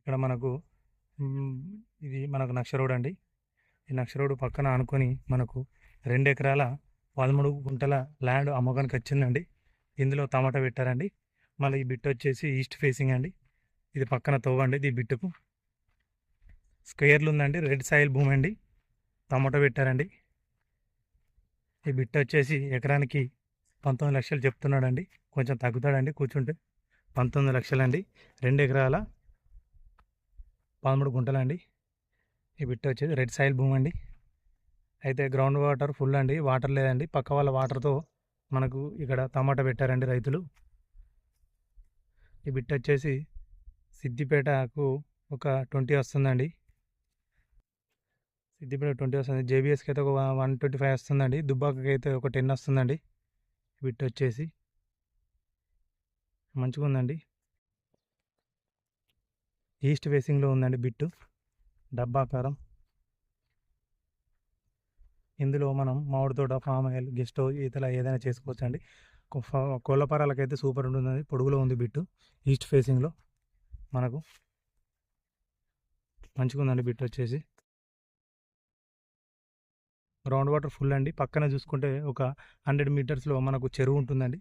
ఇక్కడ మనకు ఇది మనకు నక్ష రోడ్ అండి. ఈ నక్ష రోడ్ పక్కన ఆనుకొని మనకు 2 ఎకరాల 13 గుంటల ల్యాండ్ అమ్మకానికి వచ్చిందండి. ఇందులో టమాటా పెట్టారండి. మళ్ళీ ఈ బిట్ వచ్చేసి ఈస్ట్ ఫేసింగ్ అండి. ఇది పక్కన తవ్వండి. ఈ బిట్టుకు స్క్వేర్లు ఉందండి. రెడ్ సాయిల్ భూమి అండి. టమాటా పెట్టారండి. ఈ బిట్ వచ్చేసి ఎకరానికి 19 లక్షలు చెప్తున్నాడండి. కొంచెం తగ్గుతాడండి కూర్చుంటే. 19 లక్షలండి. 2 ఎకరాల 13 గుంటలండి. ఈ బిట్ వచ్చేసి రెడ్ సాయిల్ భూమి అండి. అయితే గ్రౌండ్ వాటర్ ఫుల్ అండి. వాటర్ లేదండి. పక్క వాళ్ళ వాటర్తో మనకు ఇక్కడ టమాటా పెట్టారండి రైతులు. ఈ బిట్ వచ్చేసి సిద్దిపేటకు ఒక 20 వస్తుందండి. సిద్దిపేట 20 వస్తుంది. జేబీఎస్కి అయితే ఒక 125 వస్తుందండి. దుబ్బాకకి అయితే ఒక 10 వస్తుందండి. బిట్ వచ్చేసి మంచిగా ఉందండి. ఈస్ట్ ఫేసింగ్లో ఉందండి బిట్టు, డబ్బాకారం. ఇందులో మనం మామిడి తోట, ఫామ్ ఆయిల్, గెస్ట్ హౌస్ ఇతర ఏదైనా చేసుకోవచ్చు అండి. కోళ్ళపారాలకైతే సూపర్ ఉంటుందండి. పొడుగులో ఉంది బిట్టు. ఈస్ట్ ఫేసింగ్లో మనకు మంచిగా ఉందండి బిట్ వచ్చేసి. గ్రౌండ్ వాటర్ ఫుల్ అండి. పక్కన చూసుకుంటే ఒక 100 మీటర్స్లో మనకు చెరువు ఉంటుందండి.